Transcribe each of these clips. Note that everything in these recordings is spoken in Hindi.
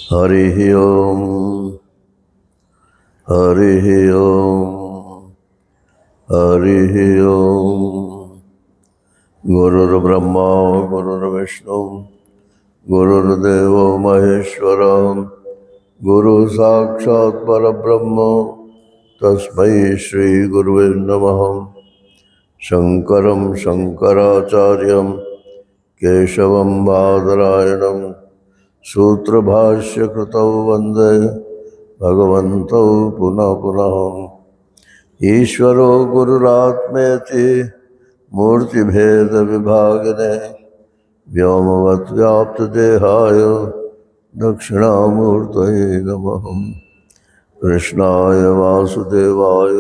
हरिः ओम हरिः ओम हरिः ओम। गुरुर्ब्रह्मा गुरुर्विष्णु गुरुर्देवो महेश्वर गुरु साक्षात् परब्रह्म तस्मै श्री गुरुवे नमः। शंकरं शंकराचार्यं केशवं बादरायणं सूत्रभाष्य कृतौ वंदे भगवन्तौ पुनः पुनः। ईश्वरो गुरुरात्मेति मूर्तिभेद विभागिने व्योमवद्व्याप्तदेहाय दक्षिणामूर्तये नमः। कृष्णाय वासुदेवाय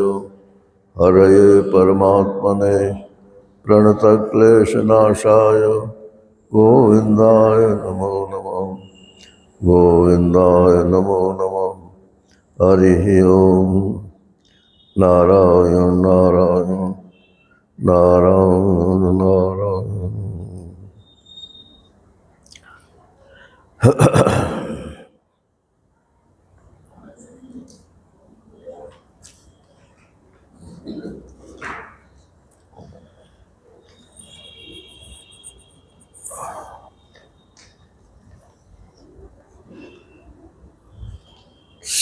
हरये परमात्मने प्रणतक्लेशनाशाय गोविन्दाय नमो नमः। गोविन्दाय नमो नमः। हरिः ओम। नारायण नारायण नारायण नारायण।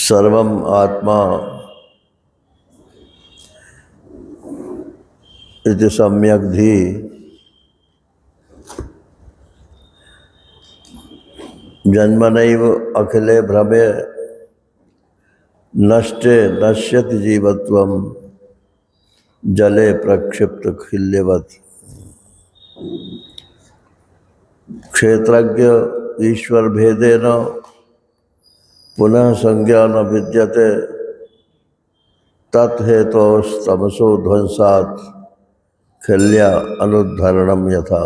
सर्वम आत्मा इति सम्यक धी जन्मनैव अखिले भ्रमे नष्टे नश्यति जीवत्वम जले प्रक्षिप्त खिल्यवत। क्षेत्रज्ञ ईश्वर भेदेन पुनः संज्ञा न विद्यते तत्हेतोस्तमसो ध्वंसात् खिल्या अनुद्धरणम यथा।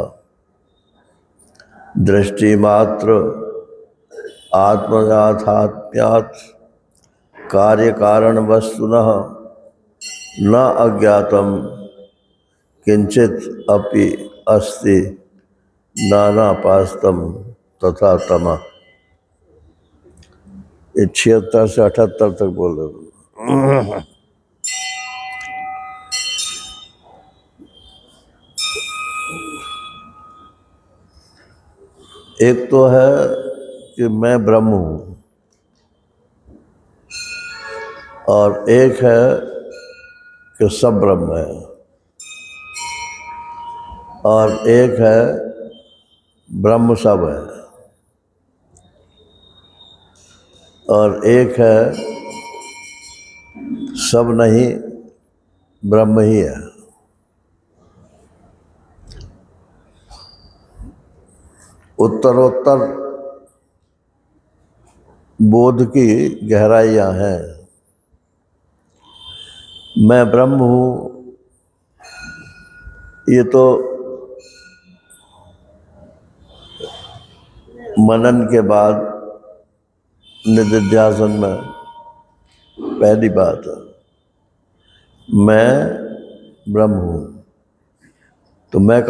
दृष्टिमात्र आत्मयाथात्म्यात् कार्य कारण वस्तुनः न अज्ञातम किंचित अपि अस्ति नानापास्तम तथा तमा। 76 से 78 तक बोले। एक तो है कि मैं ब्रह्म हूँ और एक है कि सब ब्रह्म है और एक है ब्रह्म सब है और एक है सब नहीं ब्रह्म ही है। उत्तरोत्तर बोध की गहराइयाँ हैं। मैं ब्रह्म हूँ ये तो मनन के बाद निधिध्यासन में पहली बात है। मैं ब्रह्म हूँ तो मैं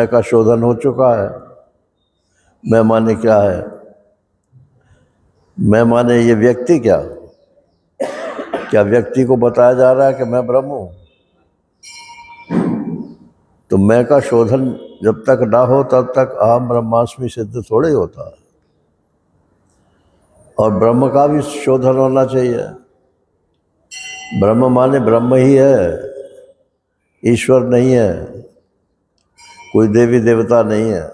का शोधन हो चुका है। मैं माने क्या है? मैं माने ये व्यक्ति क्या व्यक्ति को बताया जा रहा है कि मैं ब्रह्म हूँ? तो मैं का शोधन जब तक ना हो तब तक अहम ब्रह्मास्मि सिद्ध थोड़े होता है। और ब्रह्म का भी शोधन होना चाहिए। ब्रह्म माने ब्रह्म ही है, ईश्वर नहीं है, कोई देवी देवता नहीं है।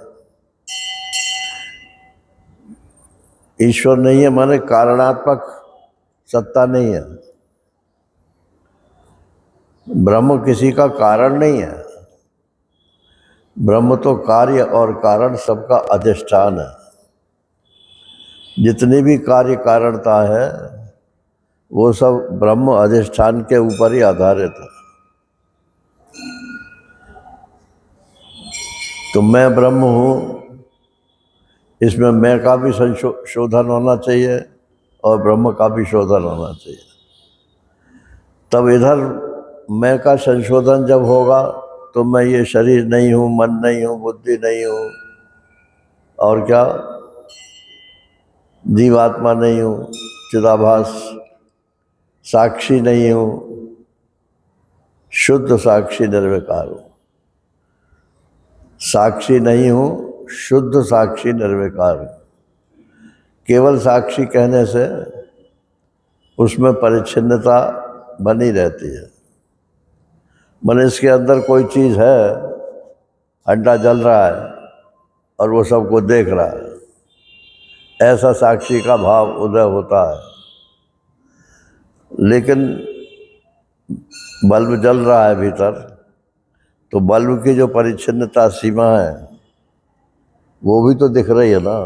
ईश्वर नहीं है माने कारणात्मक सत्ता नहीं है। ब्रह्म किसी का कारण नहीं है। ब्रह्म तो कार्य और कारण सबका अधिष्ठान है। जितनी भी कार्य कारणता है वो सब ब्रह्म अधिष्ठान के ऊपर ही आधारित है। तो मैं ब्रह्म हूँ, इसमें मैं का भी शोधन होना चाहिए और ब्रह्म का भी शोधन होना चाहिए। तब इधर मैं का संशोधन जब होगा तो मैं ये शरीर नहीं हूँ, मन नहीं हूँ, बुद्धि नहीं हूँ, और क्या, जीवात्मा नहीं हूँ, चिदाभास साक्षी नहीं हूँ, शुद्ध साक्षी निर्विकार हूँ। साक्षी नहीं हूँ, शुद्ध साक्षी निर्विकार हूँ। केवल साक्षी कहने से उसमें परिच्छिन्नता बनी रहती है। मन इसके अंदर कोई चीज़ है, अंडा जल रहा है और वो सबको देख रहा है, ऐसा साक्षी का भाव उदय होता है। लेकिन बल्ब जल रहा है भीतर, तो बल्ब की जो परिच्छिन्नता सीमा है वो भी तो दिख रही है ना,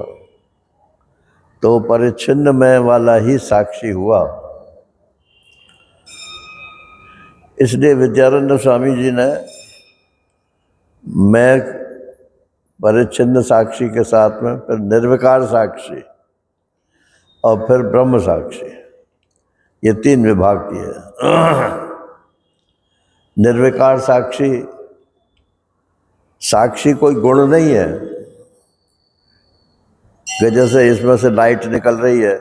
तो परिच्छिन्न मैं वाला ही साक्षी हुआ। इसलिए विद्यारण्य स्वामी जी ने मैं परिच्छिन्न साक्षी के साथ में फिर निर्विकार साक्षी और फिर ब्रह्म साक्षी, ये 3 विभाग किए। निर्विकार साक्षी, साक्षी कोई गुण नहीं है कि जैसे इसमें से लाइट निकल रही है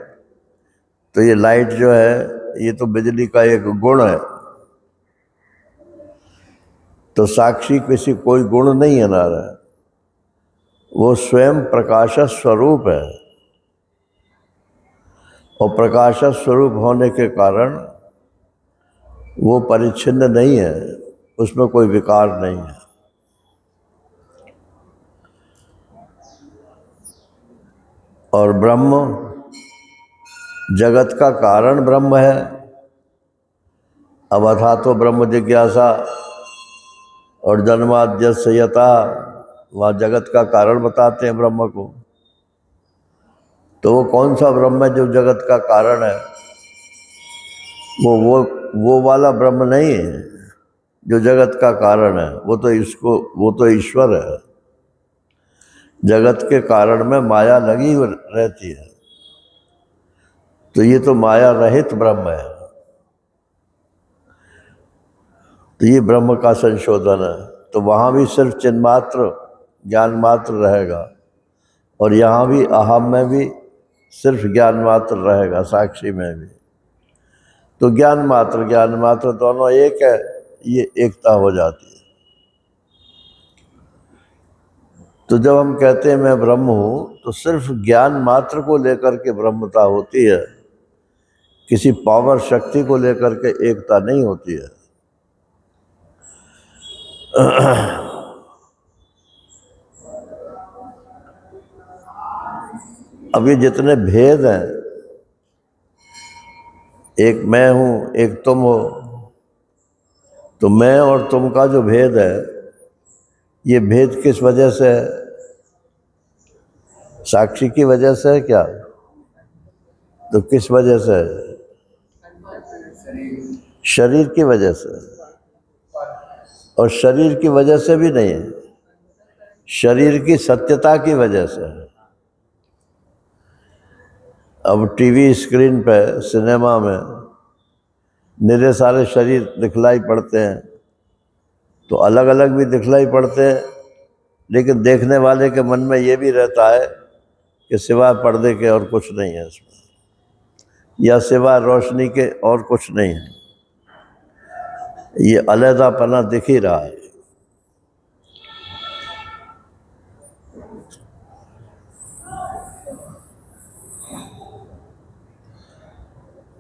तो ये लाइट जो है ये तो बिजली का एक गुण है। तो साक्षी किसी कोई गुण नहीं है ना, वो स्वयं प्रकाश स्वरूप है। और प्रकाश स्वरूप होने के कारण वो परिच्छिन्न नहीं है, उसमें कोई विकार नहीं है। और ब्रह्म जगत का कारण ब्रह्म है। अब अथा तो ब्रह्म जिज्ञासा और जन्माद्यस्य यथा, वहाँ जगत का कारण बताते हैं ब्रह्म को। तो वो कौन सा ब्रह्म है जो जगत का कारण है? वो वाला ब्रह्म नहीं है जो जगत का कारण है, वो तो ईश्वर है। जगत के कारण में माया लगी रहती है, तो ये तो माया रहित ब्रह्म है। तो ये ब्रह्म का संशोधन है। तो वहाँ भी सिर्फ चिन्मात्र ज्ञान मात्र रहेगा और यहाँ भी अहम में भी सिर्फ ज्ञान मात्र रहेगा, साक्षी में भी। तो ज्ञान मात्र दोनों एक है, ये एकता हो जाती है। तो जब हम कहते हैं मैं ब्रह्म हूँ, तो सिर्फ ज्ञान मात्र को लेकर के ब्रह्मता होती है, किसी पावर शक्ति को लेकर के एकता नहीं होती है। अब ये जितने भेद हैं, एक मैं हूँ, एक तुम हो, तो मैं और तुम का जो भेद है, ये भेद किस वजह से है? साक्षी की वजह से है क्या? तो किस वजह से है? शरीर की वजह से। और शरीर की वजह से भी नहीं है, शरीर की सत्यता की वजह से है। अब टीवी स्क्रीन पे, सिनेमा में निरे सारे शरीर दिखलाई पड़ते हैं, तो अलग अलग भी दिखलाई पड़ते हैं, लेकिन देखने वाले के मन में ये भी रहता है कि सिवाय पर्दे के और कुछ नहीं है इसमें, या सिवाय रोशनी के और कुछ नहीं है। ये अलहदापना दिख ही रहा है।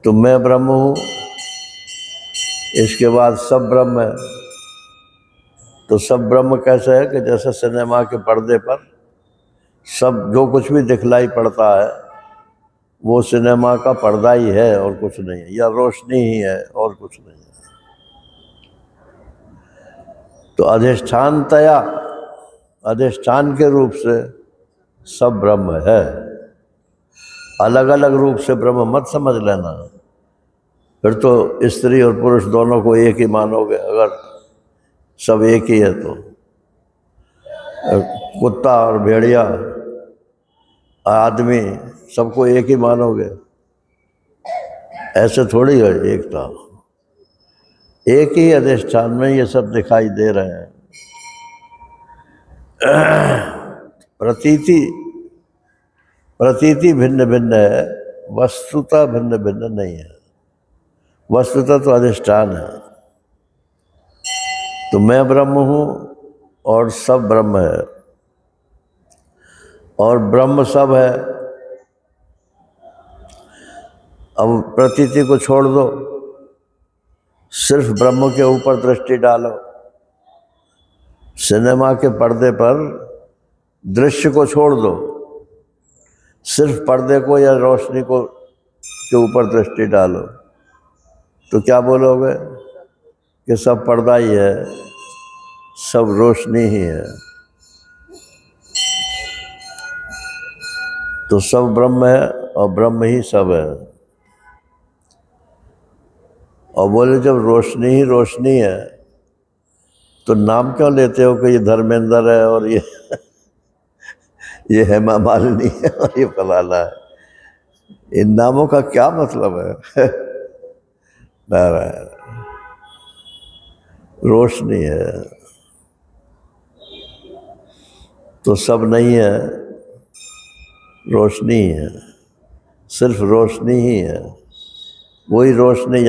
तो मैं ब्रह्म हूँ, इसके बाद सब ब्रह्म है। तो सब ब्रह्म कैसे है कि जैसे सिनेमा के पर्दे पर सब जो कुछ भी दिखलाई पड़ता है वो सिनेमा का पर्दा ही है और कुछ नहीं है, या रोशनी ही है और कुछ नहीं है। तो अधिष्ठान के रूप से सब ब्रह्म है। अलग अलग रूप से ब्रह्म मत समझ लेना, फिर तो स्त्री और पुरुष दोनों को एक ही मानोगे। अगर सब एक ही है तो कुत्ता और भेड़िया, आदमी, सबको एक ही मानोगे? ऐसे थोड़ी है एकता। एक ही अधिष्ठान में ये सब दिखाई दे रहे हैं। प्रतीति प्रतीति भिन्न भिन्न है, वस्तुता भिन्न भिन्न नहीं है। वस्तुता तो अधिष्ठान है। तो मैं ब्रह्म हूँ और सब ब्रह्म है, और ब्रह्म सब है। अब प्रतीति को छोड़ दो, सिर्फ ब्रह्म के ऊपर दृष्टि डालो। सिनेमा के पर्दे पर दृश्य को छोड़ दो, सिर्फ पर्दे को या रोशनी को के ऊपर दृष्टि डालो, तो क्या बोलोगे कि सब पर्दा ही है, सब रोशनी ही है। तो सब ब्रह्म है और ब्रह्म ही सब है। और बोले जब रोशनी ही रोशनी है तो नाम क्यों लेते हो कि ये धर्मेंद्र है और ये हेमा मालिनी है और ये फलाना है। इन नामों का क्या मतलब है? नारायण, रोशनी है तो सब नहीं है, रोशनी है, सिर्फ रोशनी ही है। वही रोशनी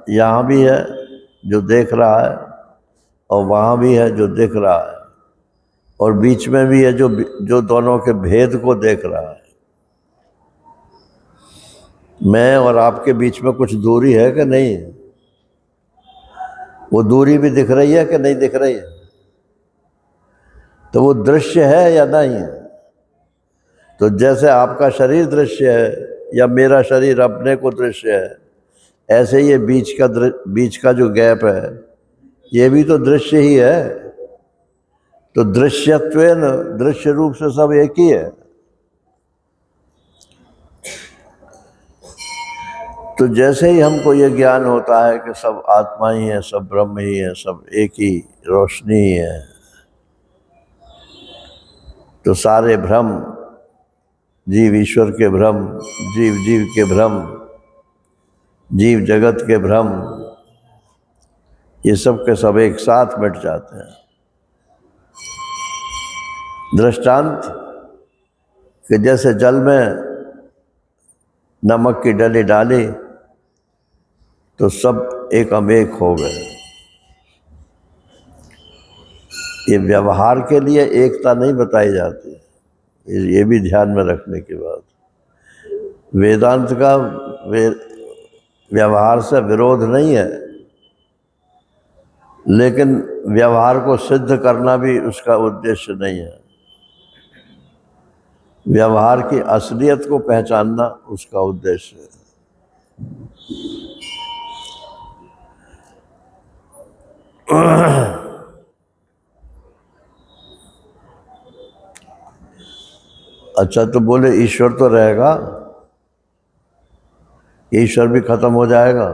यहाँ भी है जो देख रहा है, और वहाँ भी है जो दिख रहा है, और बीच में भी है जो दोनों के भेद को देख रहा है। मैं और आपके बीच में कुछ दूरी है कि नहीं? वो दूरी भी दिख रही है कि नहीं दिख रही है? तो वो दृश्य है या नहीं है? तो जैसे आपका शरीर दृश्य है या मेरा शरीर अपने को दृश्य है, ऐसे ये बीच का जो गैप है ये भी तो दृश्य ही है। तो दृश्यत्वेन, दृश्य रूप से सब एक ही है। तो जैसे ही हमको ये ज्ञान होता है कि सब आत्मा ही है, सब ब्रह्म ही है, सब एक ही रोशनी ही है, तो सारे भ्रम, जीव ईश्वर के भ्रम, जीव जीव के भ्रम, जीव जगत के भ्रम, ये सब के सब एक साथ मिट जाते हैं। दृष्टांत कि जैसे जल में नमक की डली डाली तो सब एक अमेक हो गए। ये व्यवहार के लिए एकता नहीं बताई जाती, ये भी ध्यान में रखने की बात। वेदांत का व्यवहार से विरोध नहीं है, लेकिन व्यवहार को सिद्ध करना भी उसका उद्देश्य नहीं है। व्यवहार की असलियत को पहचानना उसका उद्देश्य है। अच्छा, तो बोले ईश्वर तो रहेगा, ईश्वर भी खत्म हो जाएगा।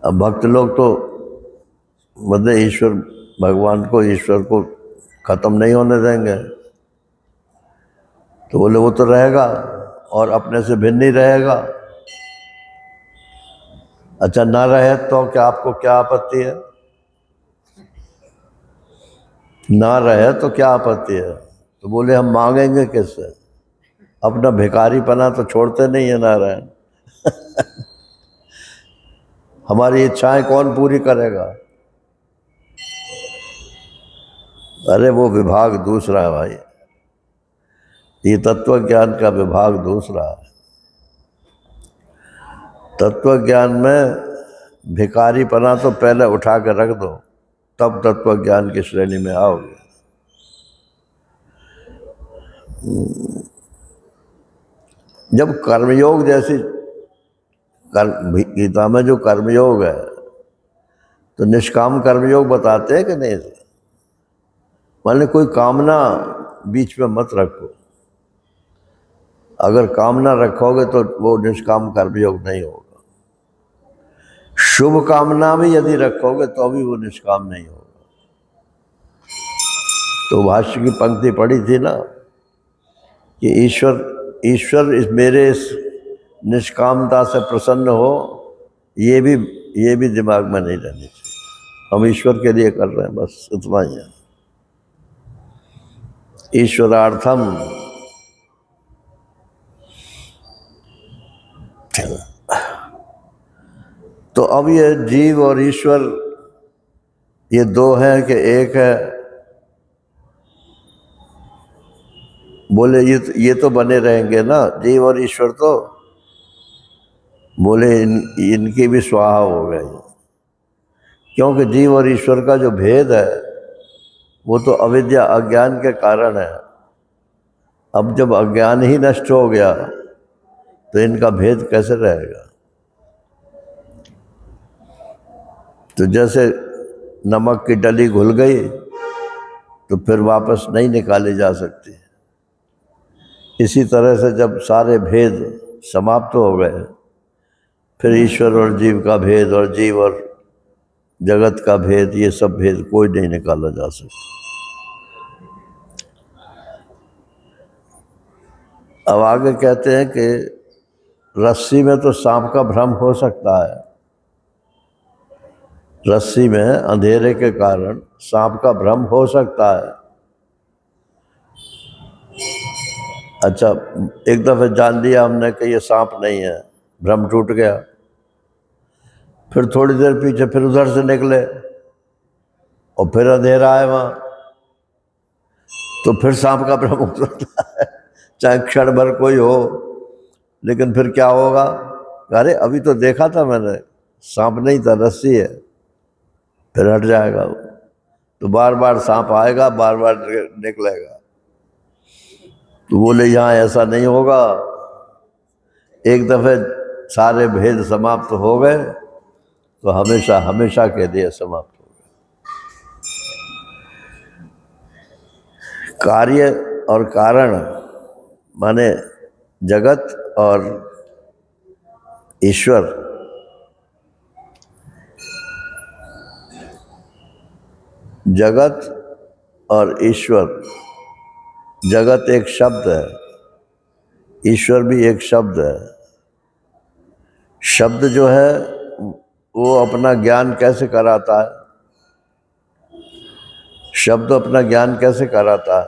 अब भक्त लोग तो मतलब ईश्वर को खत्म नहीं होने देंगे। तो बोले वो तो रहेगा और अपने से भिन्न ही रहेगा। अच्छा, ना रहे तो क्या, आपको क्या आपत्ति है? ना रहे तो क्या आपत्ति है? तो बोले हम मांगेंगे किससे? अपना भिखारीपना तो छोड़ते नहीं है नारायण। हमारी इच्छाएं कौन पूरी करेगा? अरे वो विभाग दूसरा है भाई, ये तत्व ज्ञान का विभाग दूसरा है। तत्व ज्ञान में भिखारीपना तो पहले उठा कर रख दो, तब तत्व ज्ञान की श्रेणी में आओगे। जब कर्मयोग जैसी गीता में जो कर्मयोग है, तो निष्काम कर्मयोग बताते हैं कि नहीं? मान लो कोई कामना बीच में मत रखो। अगर कामना रखोगे तो वो निष्काम कर्मयोग नहीं होगा। शुभ कामना भी यदि रखोगे तो भी वो निष्काम नहीं होगा। तो भाष्य की पंक्ति पढ़ी थी ना कि ईश्वर मेरे इस निष्कामता से प्रसन्न हो, ये भी दिमाग में नहीं रहनी चाहिए। हम ईश्वर के लिए कर रहे हैं, बस इतना ही है। ईश्वरार्थम अब ये जीव और ईश्वर ये दो हैं कि एक है? बोले ये तो बने रहेंगे ना, जीव और ईश्वर तो। बोले इनकी भी स्वाहा हो गई, क्योंकि जीव और ईश्वर का जो भेद है वो तो अविद्या अज्ञान के कारण है। अब जब अज्ञान ही नष्ट हो गया तो इनका भेद कैसे रहेगा? तो जैसे नमक की डली घुल गई तो फिर वापस नहीं निकाली जा सकती। इसी तरह से जब सारे भेद समाप्त हो गए, फिर ईश्वर और जीव का भेद और जीव और जगत का भेद, ये सब भेद कोई नहीं निकाला जा सकता। अब आगे कहते हैं कि रस्सी में तो सांप का भ्रम हो सकता है, रस्सी में अंधेरे के कारण सांप का भ्रम हो सकता है। अच्छा, एक दफे जान लिया हमने कि ये सांप नहीं है, भ्रम टूट गया। फिर थोड़ी देर पीछे फिर उधर से निकले और फिर अंधेरा है वहाँ, तो फिर सांप का भ्रम हो सकता है, चाहे क्षण भर कोई हो। लेकिन फिर क्या होगा? अरे अभी तो देखा था मैंने, सांप नहीं था, रस्सी है। फिर हट जाएगा वो। तो बार बार सांप आएगा, बार बार निकलेगा। तो बोले यहाँ ऐसा नहीं होगा, एक दफे सारे भेद समाप्त हो गए तो हमेशा हमेशा के लिए समाप्त हो गए। कार्य और कारण माने जगत और ईश्वर, जगत और ईश्वर, जगत एक शब्द है, ईश्वर भी एक शब्द है। शब्द जो है वो अपना ज्ञान कैसे कराता है? शब्द अपना ज्ञान कैसे कराता है?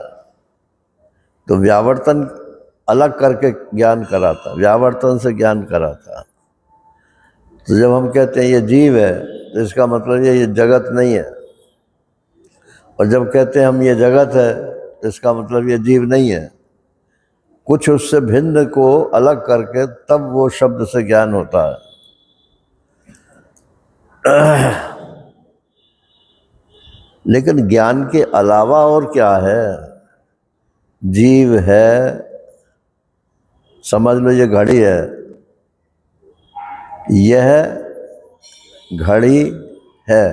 तो व्यावर्तन अलग करके ज्ञान कराता, व्यावर्तन से ज्ञान कराता। तो जब हम कहते हैं ये जीव है तो इसका मतलब ये जगत नहीं है, और जब कहते हैं हम ये जगत है तो इसका मतलब ये जीव नहीं है। कुछ उससे भिन्न को अलग करके तब वो शब्द से ज्ञान होता है। लेकिन ज्ञान के अलावा और क्या है? जीव है, समझ लो ये घड़ी है, यह घड़ी है,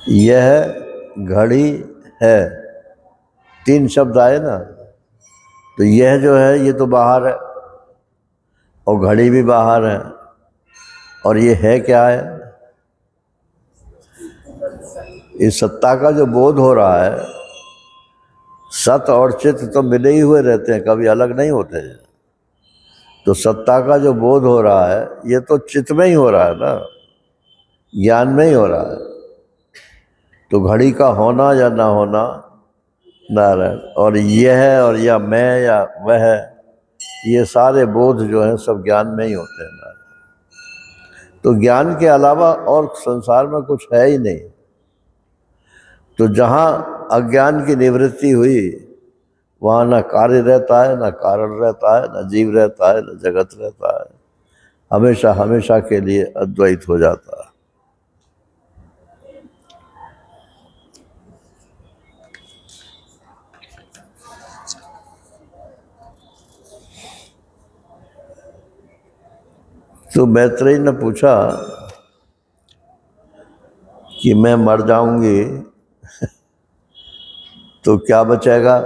यह घड़ी है, तीन शब्द आए ना। तो यह जो है ये तो बाहर है और घड़ी भी बाहर है, और ये है क्या है? इस सत्ता का जो बोध हो रहा है, सत और चित तो मिले ही हुए रहते हैं, कभी अलग नहीं होते। तो सत्ता का जो बोध हो रहा है ये तो चित्त में ही हो रहा है ना, ज्ञान में ही हो रहा है। तो घड़ी का होना या ना होना नारायण, और यह है और या मैं या वह, ये सारे बोध जो हैं सब ज्ञान में ही होते हैं नारायण। तो ज्ञान के अलावा और संसार में कुछ है ही नहीं। तो जहाँ अज्ञान की निवृत्ति हुई वहाँ ना कार्य रहता है, ना कारण रहता है, ना जीव रहता है, ना जगत रहता है, हमेशा हमेशा के लिए अद्वैत हो जाता है। तो मैत्रेयी ने पूछा कि मैं मर जाऊंगी तो क्या बचेगा?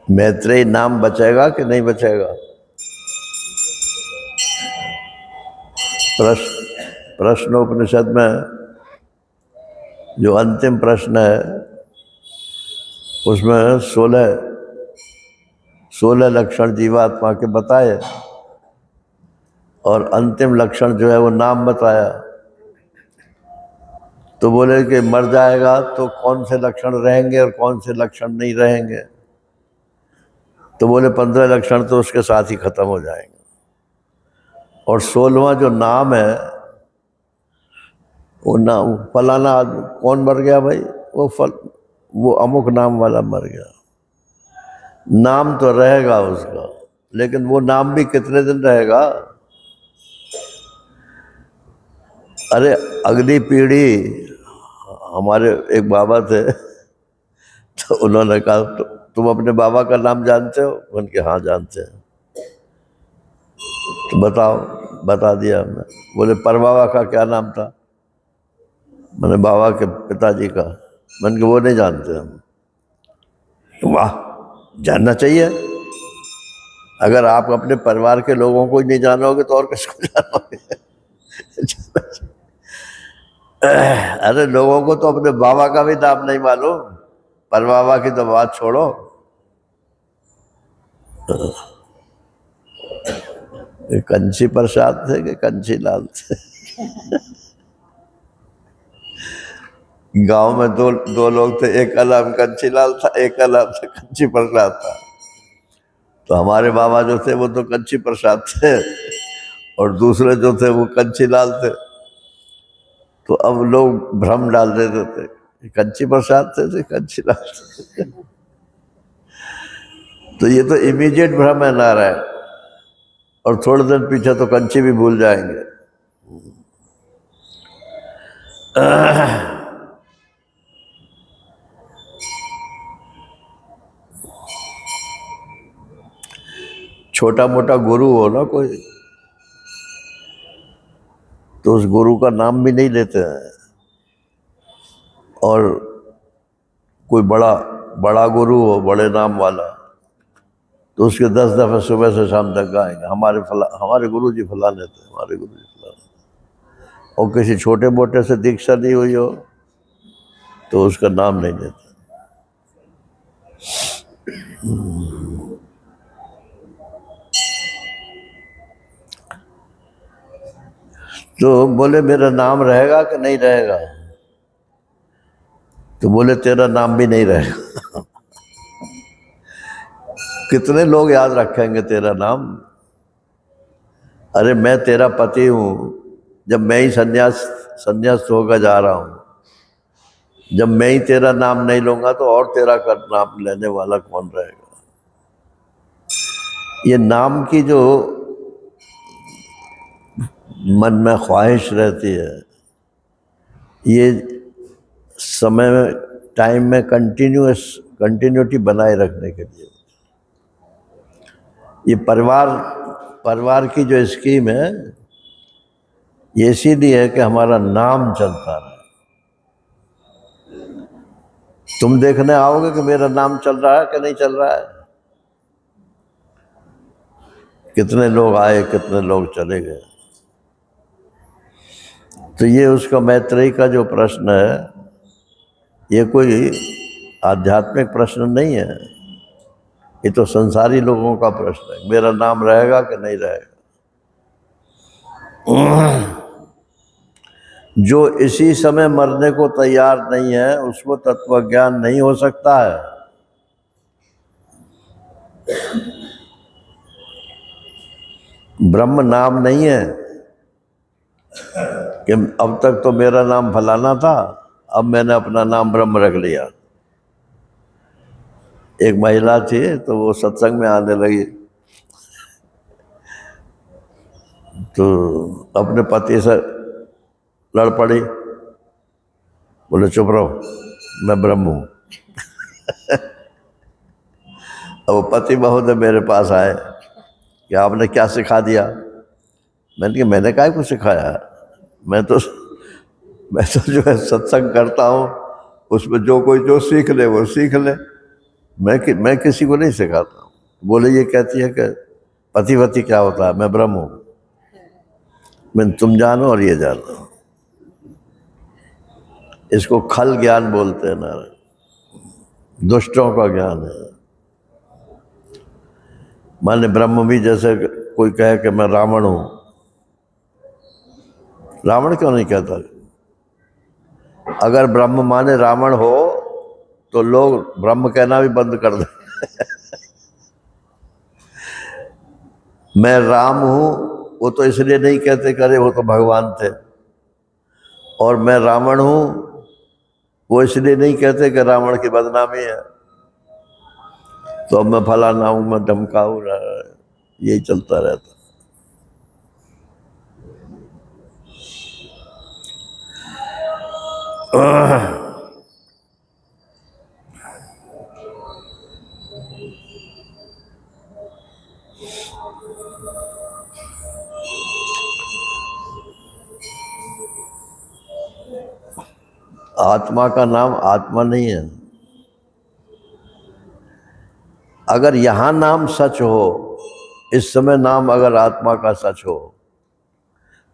मैत्रेयी नाम बचेगा कि नहीं बचेगा? प्रश्नोपनिषद में जो अंतिम प्रश्न है उसमें 16 लक्षण जीवात्मा के बताए, और अंतिम लक्षण जो है वो नाम बताया। तो बोले कि मर जाएगा तो कौन से लक्षण रहेंगे और कौन से लक्षण नहीं रहेंगे? तो बोले 15 लक्षण तो उसके साथ ही खत्म हो जाएंगे। और 16वां जो नाम है, वो नाम फलाना आदमी कौन मर गया भाई, वो अमुक नाम वाला मर गया। नाम तो रहेगा उसका, लेकिन वो नाम भी कितने दिन रहेगा। अरे अगली पीढ़ी, हमारे एक बाबा थे, तो उन्होंने कहा तुम अपने बाबा का नाम जानते हो? उनके हाँ जानते हैं। तो बताओ, बता दिया हमने। बोले परबाबा का क्या नाम था? मैंने बाबा के पिताजी का। मैंने कहा वो नहीं जानते हम। वाह, जानना चाहिए। अगर आप अपने परिवार के लोगों को ही नहीं जानोगे तो और किसको जानोगे? अरे लोगों को तो अपने बाबा का भी नाम नहीं मालूम, परबाबा की तो बात छोड़ो। कंची प्रसाद थे कि कंची लाल थे? गांव में दो दो लोग थे, एक का नाम कंची लाल था, एक का नाम था कंची प्रसाद था। तो हमारे बाबा जो थे वो तो कंची प्रसाद थे, और दूसरे जो थे वो कंची लाल थे। तो अब लोग भ्रम डाल देते थे, कंची प्रसाद थे कंची लाल थे। तो ये तो इमीडिएट भ्रम है नारायण, और थोड़े दिन पीछे तो कंची भी भूल जाएंगे। छोटा मोटा गुरु हो ना कोई, तो उस गुरु का नाम भी नहीं लेते हैं। और कोई बड़ा बड़ा गुरु हो, बड़े नाम वाला, तो उसके 10 दफे सुबह से शाम तक गाएंगे हमारे गुरु जी फलाने थे, हमारे गुरु जी फलाने। और किसी छोटे मोटे से दीक्षा नहीं हुई हो तो उसका नाम नहीं लेते। तो बोले मेरा नाम रहेगा कि नहीं रहेगा? तो बोले तेरा नाम भी नहीं रहेगा। कितने लोग याद रखेंगे तेरा नाम? अरे मैं तेरा पति हूं, जब मैं ही संन्यास्त होकर जा रहा हूं, जब मैं ही तेरा नाम नहीं लूंगा तो और तेरा कर नाम लेने वाला कौन रहेगा? ये नाम की जो मन में ख्वाहिश रहती है, ये समय में, टाइम में कंटिन्यूटी बनाए रखने के लिए। ये परिवार की जो स्कीम है, ये इसीलिए है कि हमारा नाम चलता रहे। तुम देखने आओगे कि मेरा नाम चल रहा है कि नहीं चल रहा है? कितने लोग आए, कितने लोग चले गए। तो ये उसका मैत्रेयी का जो प्रश्न है, ये कोई आध्यात्मिक प्रश्न नहीं है, ये तो संसारी लोगों का प्रश्न है। मेरा नाम रहेगा कि नहीं रहेगा? जो इसी समय मरने को तैयार नहीं है उसको तत्व ज्ञान नहीं हो सकता है। ब्रह्म नाम नहीं है कि अब तक तो मेरा नाम फलाना था, अब मैंने अपना नाम ब्रह्म रख लिया। एक महिला थी तो वो सत्संग में आने लगी, तो अपने पति से लड़ पड़ी। बोले चुप रहो, मैं ब्रह्म हूँ। अब वो पति महोदय मेरे पास आए कि आपने क्या सिखा दिया? मैंने कहा मैंने क्या कुछ सिखाया, मैं तो जो है सत्संग करता हूँ, उसमें जो कोई जो सीख ले वो सीख ले, मैं किसी को नहीं सिखाता हूँ। बोले ये कहती है कि पतिवती क्या होता है? मैं ब्रह्म हूँ। मैं तुम जानो और ये जानो, इसको खल ज्ञान बोलते हैं ना, दुष्टों का ज्ञान है। माने ब्रह्म भी, जैसे कोई कहे कि मैं रावण हूं, रावण क्यों नहीं कहता? अगर ब्रह्म माने रावण हो तो लोग ब्रह्म कहना भी बंद कर दे। मैं राम हूं वो तो इसलिए नहीं कहते करे वो तो भगवान थे, और मैं रावण हूँ वो इसलिए नहीं कहते कि रावण की बदनामी है, तो अब मैं फलाना हूँ, मैं धमकाऊ रहा, यही चलता रहता। आत्मा का नाम आत्मा नहीं है। अगर यहाँ नाम सच हो, इस समय नाम अगर आत्मा का सच हो,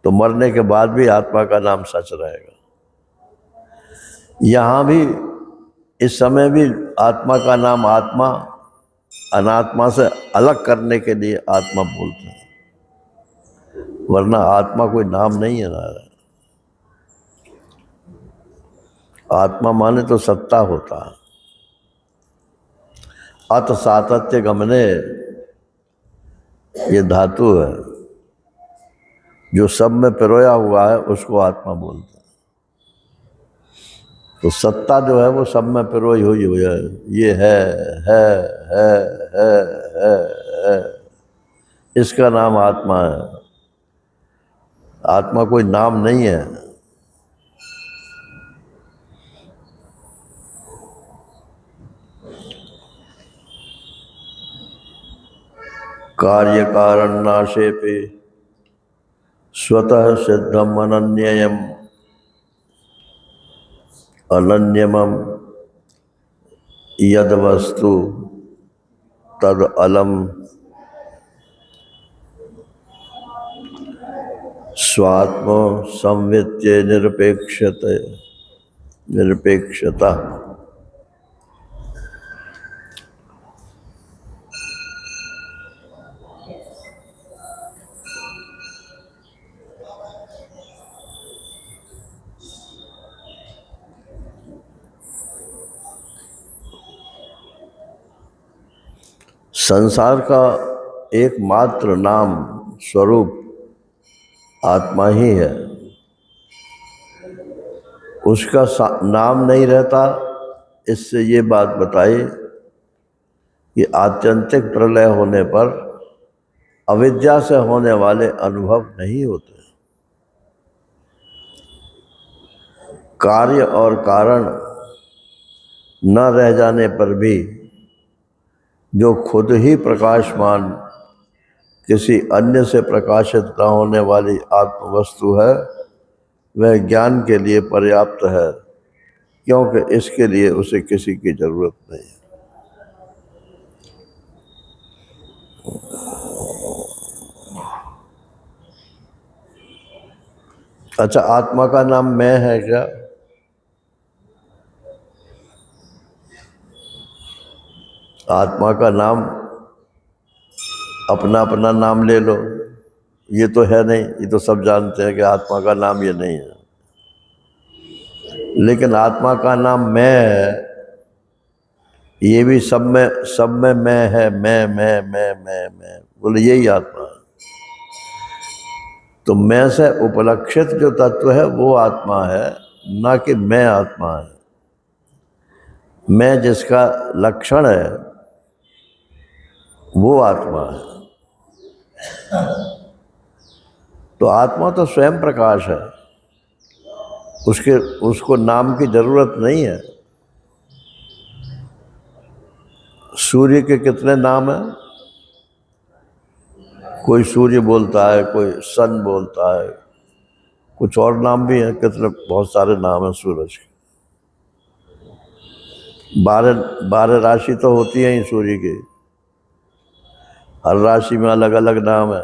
तो मरने के बाद भी आत्मा का नाम सच रहेगा। यहाँ भी इस समय भी आत्मा का नाम आत्मा, अनात्मा से अलग करने के लिए आत्मा बोलते हैं, वरना आत्मा कोई नाम नहीं है ना। आत्मा माने तो सत्ता होता है। अत सातत्य गमने, ये धातु है, जो सब में पिरोया हुआ है उसको आत्मा बोलते हैं। तो सत्ता जो है वो सब में पिरोई हुई है, ये है, है, है, है, है, है। इसका नाम आत्मा है। आत्मा कोई नाम नहीं है। कार्य कारण नाशे पे स्वतः सिद्धम अनन्ययम अनन्यमम यद वस्तु तद अलम स्वात्म संवित्य निरपेक्षता। संसार का एकमात्र नाम स्वरूप आत्मा ही है। उसका नाम नहीं रहता। इससे ये बात बताई कि आत्यंतिक प्रलय होने पर अविद्या से होने वाले अनुभव नहीं होते। कार्य और कारण न रह जाने पर भी जो खुद ही प्रकाशमान, किसी अन्य से प्रकाशित न होने वाली आत्म वस्तु है, वह ज्ञान के लिए पर्याप्त है, क्योंकि इसके लिए उसे किसी की जरूरत नहीं है। अच्छा, आत्मा का नाम मैं है क्या? आत्मा का नाम अपना अपना नाम ले लो, ये तो है नहीं। ये तो सब जानते हैं कि आत्मा का नाम ये नहीं है। लेकिन आत्मा का नाम मैं है, ये भी सब में मैं है। मैं बोले यही आत्मा है। तो मैं से उपलक्षित जो तत्व है वो आत्मा है, ना कि मैं आत्मा है। मैं जिसका लक्षण है वो आत्मा है। तो आत्मा तो स्वयं प्रकाश है, उसको नाम की जरूरत नहीं है। सूर्य के कितने नाम हैं? कोई सूर्य बोलता है, कोई सन बोलता है, कुछ और नाम भी हैं। कितने बहुत सारे नाम हैं सूरज के। 12 राशि तो होती है ही सूर्य की। हर राशि में अलग अलग नाम है।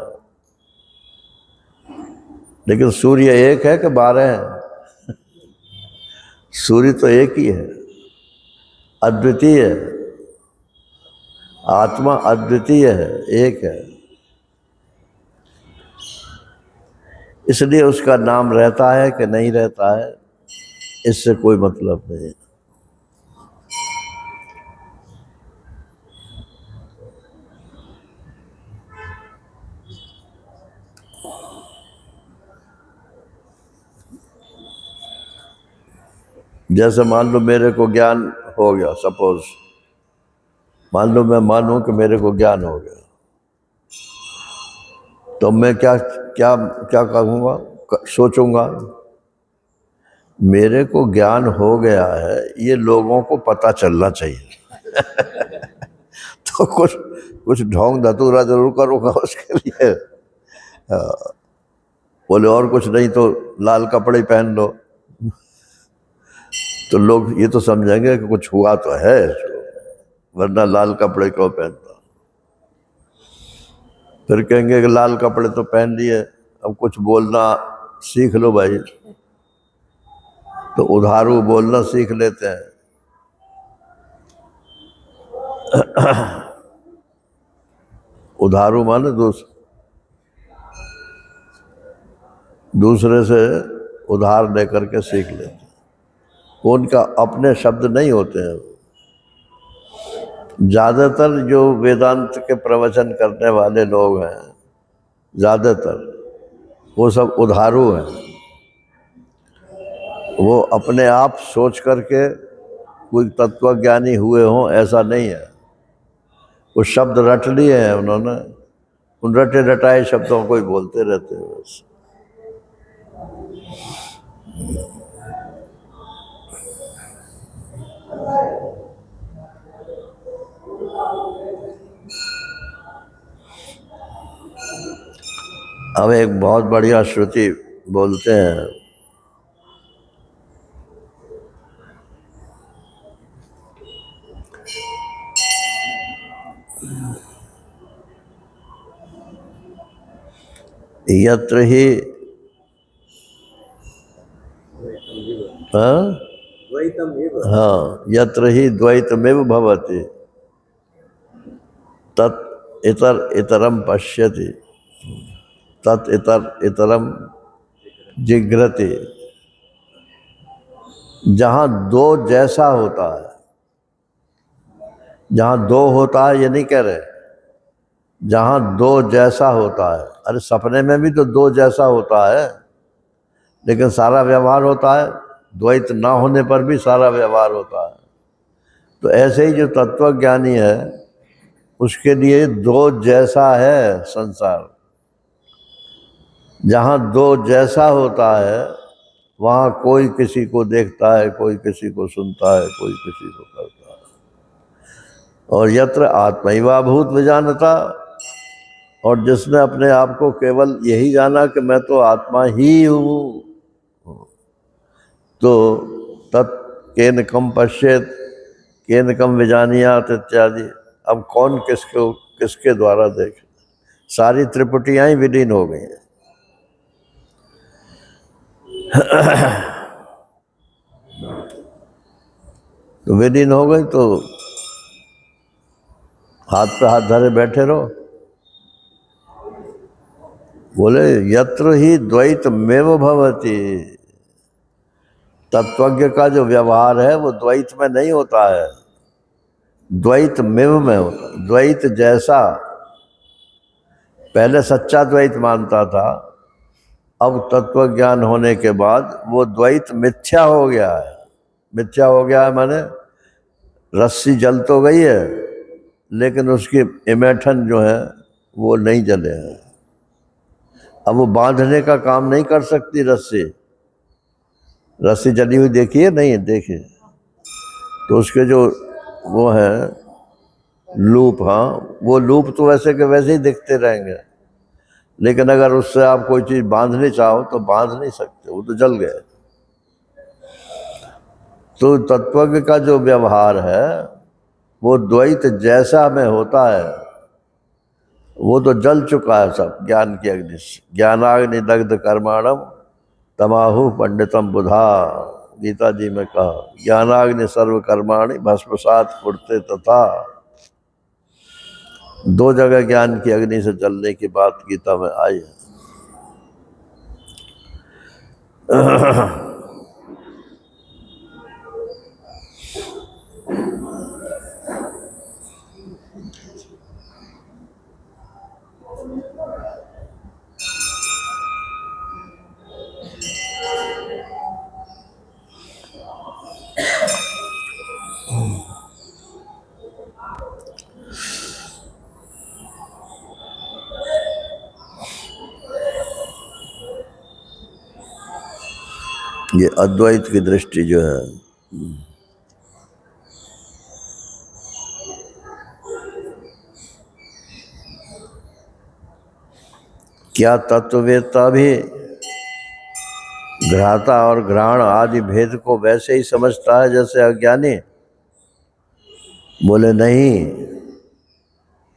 लेकिन सूर्य एक है कि 12 है? सूर्य तो एक ही है, अद्वितीय है। आत्मा अद्वितीय है, एक है। इसलिए उसका नाम रहता है कि नहीं रहता है, इससे कोई मतलब नहीं। जैसे मान लो मेरे को ज्ञान हो गया, सपोज मान लो मैं मानूं कि मेरे को ज्ञान हो गया, तो मैं क्या क्या क्या कहूँगा, सोचूंगा मेरे को ज्ञान हो गया है, ये लोगों को पता चलना चाहिए। तो कुछ कुछ ढोंग धतूरा जरूर करूँगा उसके लिए। बोले और कुछ नहीं तो लाल कपड़े पहन लो, तो लोग ये तो समझेंगे कि कुछ हुआ तो है, वरना लाल कपड़े क्यों पहनता। फिर कहेंगे कि लाल कपड़े तो पहन लिए, अब कुछ बोलना सीख लो भाई, तो उधारू बोलना सीख लेते हैं। उधारू माने दूसरे से उधार लेकर के सीख लेते हैं, उनका अपने शब्द नहीं होते हैं। ज़्यादातर जो वेदांत के प्रवचन करने वाले लोग हैं, ज़्यादातर वो सब उधारू हैं। वो अपने आप सोच करके कोई तत्वज्ञानी हुए हों ऐसा नहीं है, वो शब्द रट लिए हैं उन्होंने, उन रटे रटाए शब्दों को ही बोलते रहते हैं बस। अब एक बहुत बढ़िया श्रुति बोलते हैं, यत्र ही हाँ, यत्र ही द्वैतमेव भवति तत् इतर इतरम पश्यति तत् इतर इतरम जिघ्रति। जहाँ दो जैसा होता है, जहाँ दो होता है ये नहीं कह रहे, जहाँ दो जैसा होता है, अरे सपने में भी तो दो जैसा होता है, लेकिन सारा व्यवहार होता है, द्वैत ना होने पर भी सारा व्यवहार होता है। तो ऐसे ही जो तत्वज्ञानी है उसके लिए दो जैसा है संसार। जहाँ दो जैसा होता है वहाँ कोई किसी को देखता है, कोई किसी को सुनता है, कोई किसी को करता है। और यत्र आत्मैवाभूत विजानता, और जिसने अपने आप को केवल यही जाना कि मैं तो आत्मा ही हूँ, तो तत् केन कम पश्येत केन कम विजानियात इत्यादि। अब कौन किसको किसके द्वारा देखे, सारी त्रिपुटियाँ ही विलीन हो गई हैं। तो विलीन हो गई तो हाथ पे हाथ धरे बैठे रहो। बोले यत्र ही द्वैत मेव भवति, तत्वज्ञ का जो व्यवहार है वो द्वैत में नहीं होता है, द्वैत मेव में होता है। द्वैत जैसा, पहले सच्चा द्वैत मानता था, अब तत्व ज्ञान होने के बाद वो द्वैत मिथ्या हो गया है। मिथ्या हो गया है माने रस्सी जल तो गई है, लेकिन उसकी इमेठन जो है वो नहीं जले हैं। अब वो बांधने का काम नहीं कर सकती रस्सी। रस्सी जली हुई देखी है, नहीं देखी, तो उसके जो वो है लूप, हाँ वो लूप तो वैसे के वैसे ही दिखते रहेंगे, लेकिन अगर उससे आप कोई चीज़ बांधनी चाहो तो बांध नहीं सकते, वो तो जल गए। तो तत्वज्ञ का जो व्यवहार है वो द्वैत जैसा में होता है, वो तो जल चुका है सब ज्ञान की अग्नि से। ज्ञानाग्नि दग्ध कर्माणम तमाहु पंडितम बुधा, गीता जी में कहा ज्ञानाग्नि सर्व कर्माणि भस्मसात कुरते तथा। दो जगह ज्ञान की अग्नि से जलने की बात गीता में आई है। ये अद्वैत की दृष्टि जो है, क्या तत्ववेत्ता भी घ्राता और घ्राण आदि भेद को वैसे ही समझता है जैसे अज्ञानी? बोले नहीं,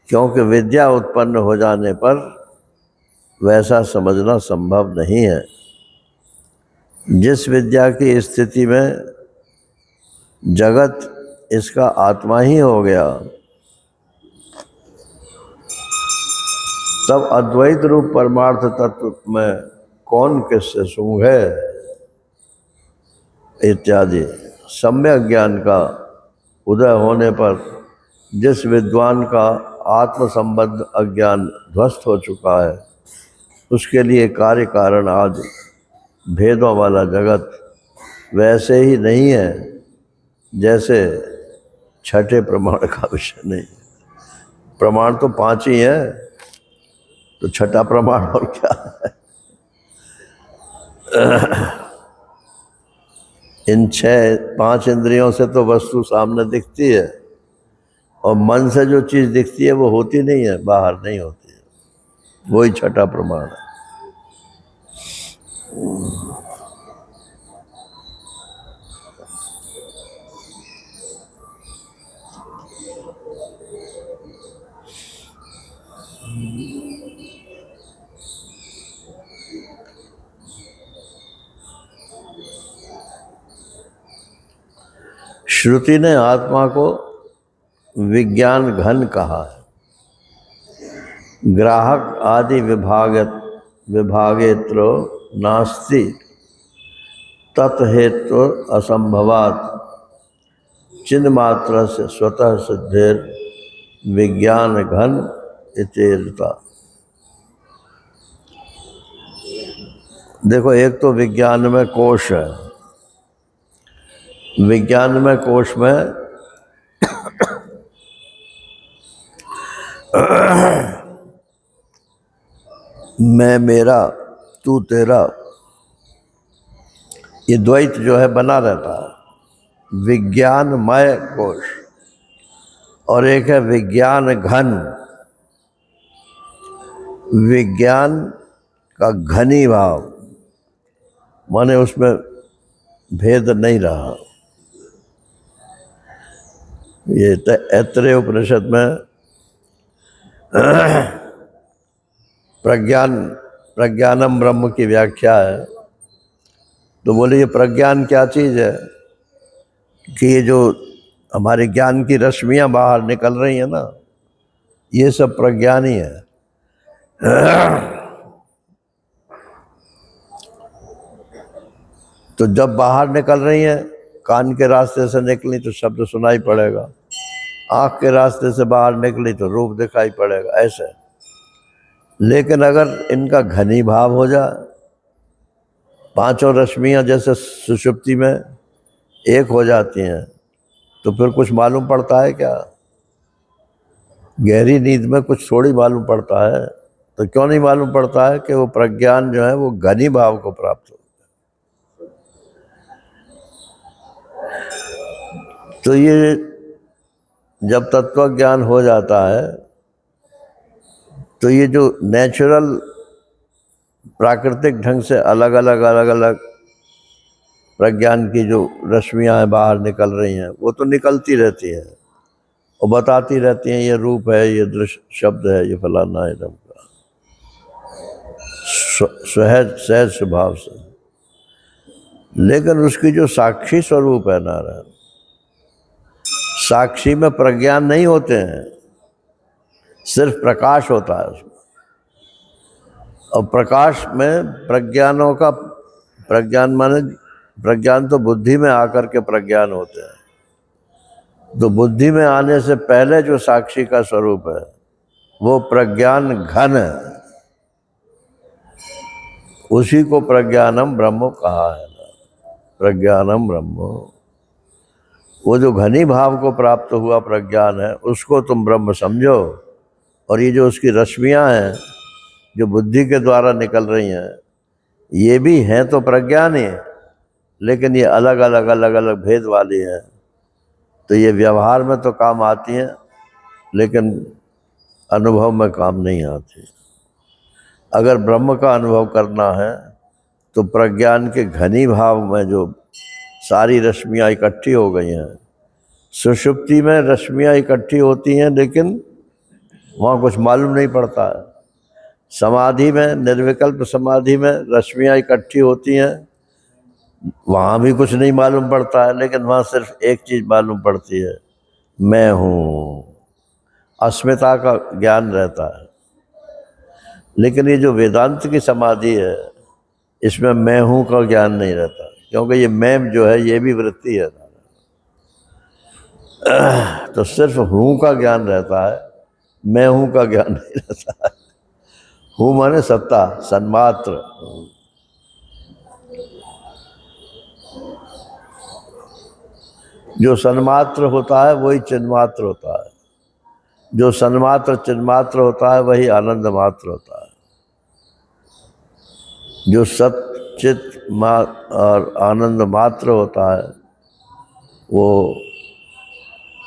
क्योंकि विद्या उत्पन्न हो जाने पर वैसा समझना संभव नहीं है। जिस विद्या की स्थिति में जगत इसका आत्मा ही हो गया, तब अद्वैत रूप परमार्थ तत्व में कौन किससे सूंघे इत्यादि सम्यक ज्ञान का उदय होने पर जिस विद्वान का आत्म संबद्ध अज्ञान ध्वस्त हो चुका है, उसके लिए कार्य कारण आदि भेदों वाला जगत वैसे ही नहीं है जैसे छठे प्रमाण का विषय नहीं। प्रमाण तो 5 ही है, तो छठा प्रमाण और क्या है? इन 5 इंद्रियों से तो वस्तु सामने दिखती है, और मन से जो चीज़ दिखती है वो होती नहीं है, बाहर नहीं होती है। वही छठा प्रमाण है। श्रुति ने आत्मा को विज्ञान घन कहा है। ग्राहक आदि विभागेत्रो नास्ति तत्हेतु असंभवात् चिन्ह मात्र से स्वतः सिद्धेर विज्ञान घन इतेरता। देखो, एक तो विज्ञान में कोश है। विज्ञान में कोश में मैं मेरा तू तेरा ये द्वैत जो है बना रहता है, विज्ञानमय कोश। और एक है विज्ञान घन। विज्ञान का घनी भाव माने उसमें भेद नहीं रहा। ये ऐत्रेय उपनिषद में प्रज्ञानम ब्रह्म की व्याख्या है। तो बोले ये प्रज्ञान क्या चीज़ है? कि ये जो हमारे ज्ञान की रश्मियाँ बाहर निकल रही हैं ना, ये सब प्रज्ञान ही है। तो जब बाहर निकल रही हैं, कान के रास्ते से निकली तो शब्द सुनाई पड़ेगा, आँख के रास्ते से बाहर निकली तो रूप दिखाई पड़ेगा, ऐसे। लेकिन अगर इनका घनी भाव हो जाए, 5 रश्मियाँ जैसे सुषुप्ति में एक हो जाती हैं, तो फिर कुछ मालूम पड़ता है क्या? गहरी नींद में कुछ थोड़ी मालूम पड़ता है। तो क्यों नहीं मालूम पड़ता है? कि वो प्रज्ञान जो है वो घनी भाव को प्राप्त हो। तो ये जब तत्व ज्ञान हो जाता है, तो ये जो नेचुरल प्राकृतिक ढंग से अलग अलग प्रज्ञान की जो रश्मियाँ हैं बाहर निकल रही हैं, वो तो निकलती रहती हैं और बताती रहती हैं ये रूप है, ये दृश्य शब्द है, ये फलाना है, धमका, सहज स्वभाव से। लेकिन उसकी जो साक्षी स्वरूप है नारायण, साक्षी में प्रज्ञान नहीं होते हैं, सिर्फ प्रकाश होता है उसमें। और प्रकाश में प्रज्ञानों का प्रज्ञान माने प्रज्ञान तो बुद्धि में आकर के प्रज्ञान होते हैं। तो बुद्धि में आने से पहले जो साक्षी का स्वरूप है वो प्रज्ञान घन है। उसी को प्रज्ञानम ब्रह्म कहा है ना, प्रज्ञानम ब्रह्म। वो जो घनी भाव को प्राप्त हुआ प्रज्ञान है, उसको तुम ब्रह्म समझो। और ये जो उसकी रश्मियाँ हैं जो बुद्धि के द्वारा निकल रही हैं, ये भी हैं तो प्रज्ञान ही, लेकिन ये अलग अलग अलग अलग भेद वाली हैं, तो ये व्यवहार में तो काम आती हैं लेकिन अनुभव में काम नहीं आती। अगर ब्रह्म का अनुभव करना है तो प्रज्ञान के घनी भाव में जो सारी रश्मियाँ इकट्ठी हो गई हैं, सुषुप्ति में रश्मियाँ इकट्ठी होती हैं लेकिन वहाँ कुछ मालूम नहीं पड़ता है। समाधि में, निर्विकल्प समाधि में रश्मियाँ इकट्ठी होती हैं, वहाँ भी कुछ नहीं मालूम पड़ता है, लेकिन वहाँ सिर्फ एक चीज़ मालूम पड़ती है, मैं हूँ। अस्मिता का ज्ञान रहता है। लेकिन ये जो वेदांत की समाधि है, इसमें मैं हूँ का ज्ञान नहीं रहता, क्योंकि ये मैं जो है ये भी वृत्ति है। तो सिर्फ हूँ का ज्ञान रहता है, मैं हूँ का ज्ञान नहीं रहता है। हूँ माने सत्ता, सन्मात्र। जो सन्मात्र होता है वही चिन्मात्र होता है, जो सन्मात्र चिन्मात्र होता है वही आनंद मात्र होता है। जो सच्चित और आनंद मात्र होता है वो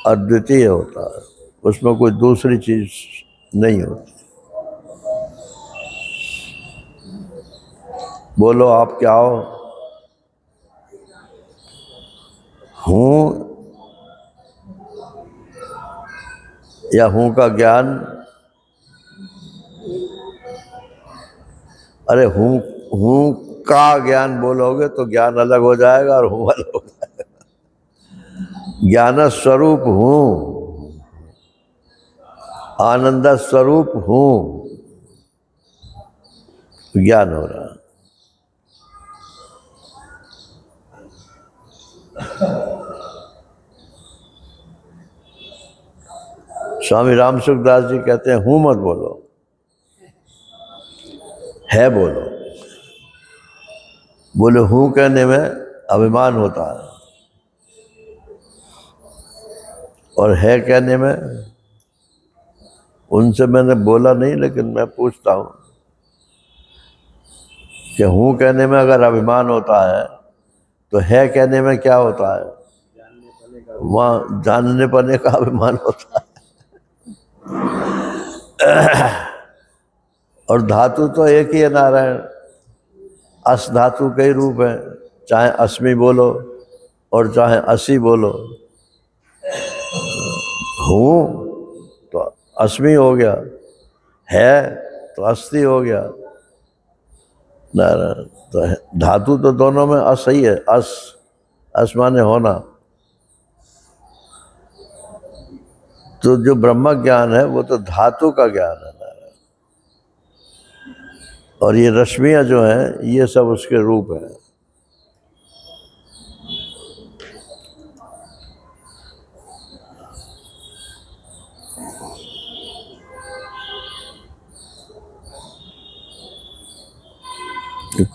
अद्वितीय होता है, उसमें कोई दूसरी चीज नहीं होती। बोलो आप क्या हो? हूँ या हूँ का ज्ञान? अरे हूँ का ज्ञान बोलोगे तो ज्ञान अलग हो जाएगा और हूँ अलग हो जाएगा। ज्ञान स्वरूप हूँ, आनंद स्वरूप हूँ, ज्ञान हो रहा है। स्वामी राम सुखदास जी कहते हैं हूँ मत बोलो, है बोलो। बोले हूँ कहने में अभिमान होता है और है कहने में, उनसे मैंने बोला नहीं लेकिन मैं पूछता हूँ कि हूँ कहने में अगर अभिमान होता है तो है कहने में क्या होता है? वहाँ जानने पाने का अभिमान होता है। और धातु तो एक ही है, नारायण। अस धातु के ही रूप है, चाहे अस्मि बोलो और चाहे असी बोलो। हूँ तो अस्मि हो गया, है तो अस्थि हो गया। नारायण, तो धातु तो दोनों में अस ही है। अस माने होना। तो जो ब्रह्म ज्ञान है वो तो धातु का ज्ञान है। और ये रश्मियाँ जो हैं ये सब उसके रूप हैं।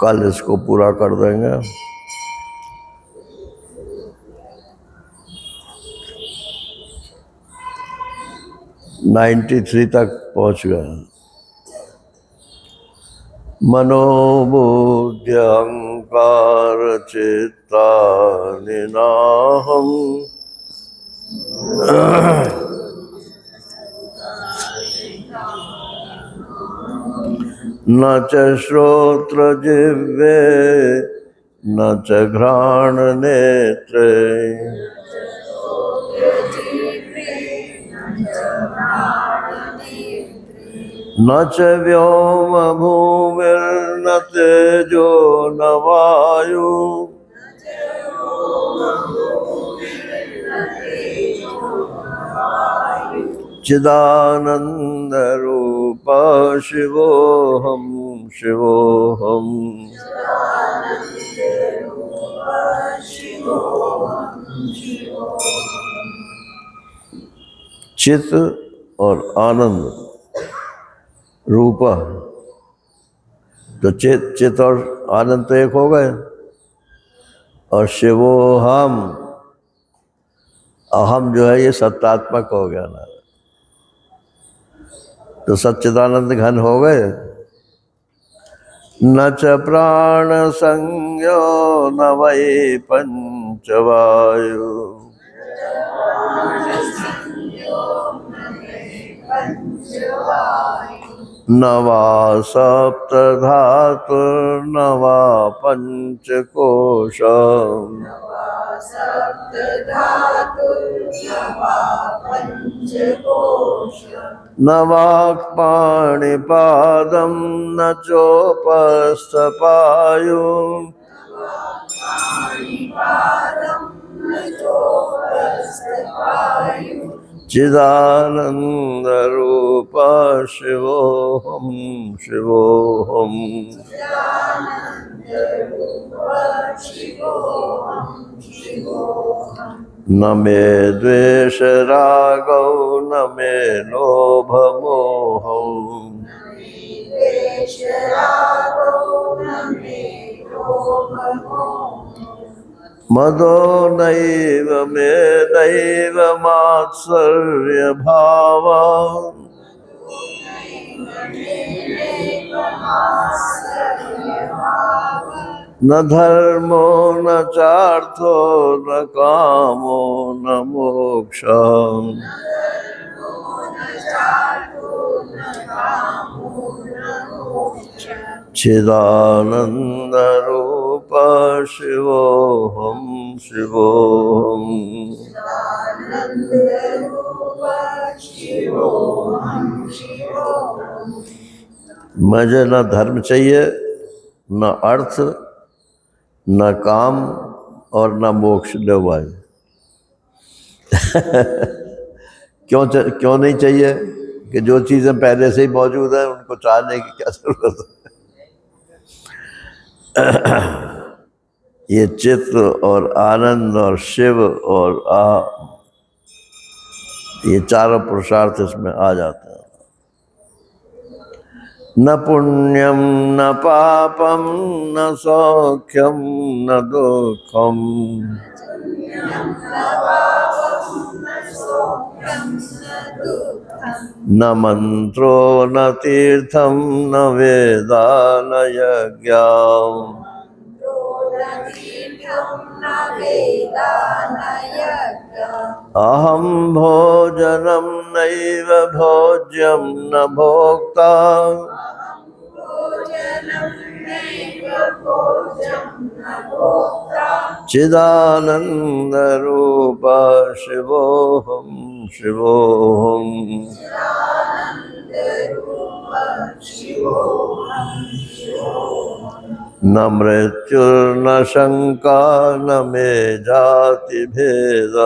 कल इसको पूरा कर देंगे। (93) तक पहुंच गए। मनोबुद्धि अहंकार चित्तानि नाहं न च श्रोत्र जिह्वे न च घ्राण नेत्रे न च व्योम भूमिर्न तेजो न वायु चिदानंद रूप शिवोहम शिवोहम। चित और आनंद रूप, तो चित और आनंद तो एक हो गए। और शिवोहम, अहम जो है ये सत्तात्मक हो गया ना, तो सच्चिदानंद घन हो गए। न च प्राणसंज्ञो न वै पंचवायु न वा सप्तधातुर्न वा पंचकोश न वाक्पाणिपादं न चोपस्थपायु चिदानंदरूप शिवोऽहं शिवोऽहम् न मे द्वेषरागौ न मे लोभमोहौ मदो नैव मे नैव मात्सर्यभावः न धर्मो न चार्थो न कामो न मोक्षः चिदानंदरूप शिवोऽहं शिवोऽहम् मुझे न धर्म चाहिए, न अर्थ, न काम और न मोक्ष देवाय। क्यों नहीं चाहिए? कि जो चीज़ें पहले से ही मौजूद है उनको चाहने की क्या जरूरत है। ये चित्त और आनंद और शिव और ये चारों पुरुषार्थ इसमें आ जाते हैं। न पुण्यम न पापम न सौख्यम न दुखम न मंत्रो न तीर्थम न वेदा न यज्ञ अहम भोजनम नैव भोज्यम न भोक्ता चिदानंद रूप शिवोऽहं शिवोऽहम् न मृत्युर्न शंका न मे जाति भेद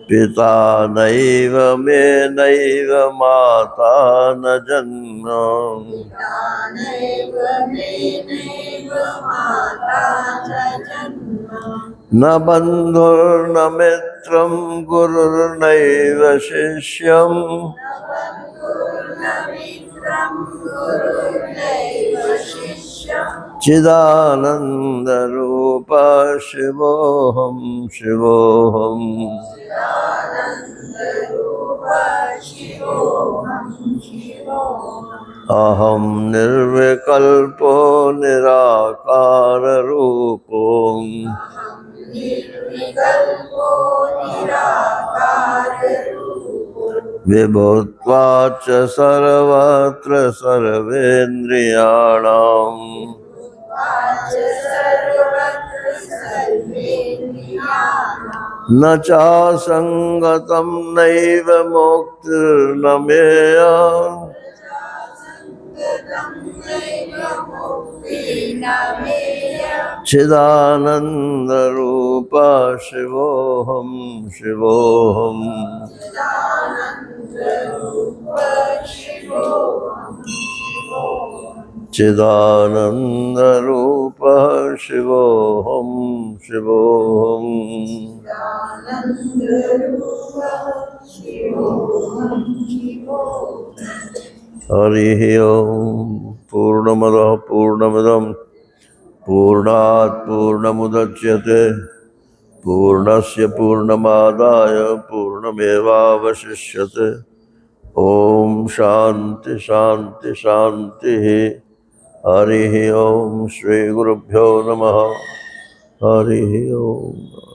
पिता नैव मे नैव माता न जन्म न बन्धुर्न मित्रं गुरुर्नैव शिष्यम् चिदानंद रूप शिवोऽहं शिवोऽहम् अहं निर्विकल्पो निराकार रूपो विभुत्वाच्च सर्वत्र सर्वेन्द्रियाणाम् न चासंगतं नैव मुक्तिर्न मेया चिदानंद रूप शिवोऽहं शिवोऽहम् चिदानंद रूप शिवोऽहं शिवोऽहम् हरिः ओम् पूर्णमदः पूर्णमिदं पूर्णात् पूर्णमुदच्यते पूर्णस्य पूर्णमादाय पूर्णमेवावशिष्यते। ओम शांति शांति शांति। हरि ओम। श्री गुरुभ्यो नमः। हरि ओम।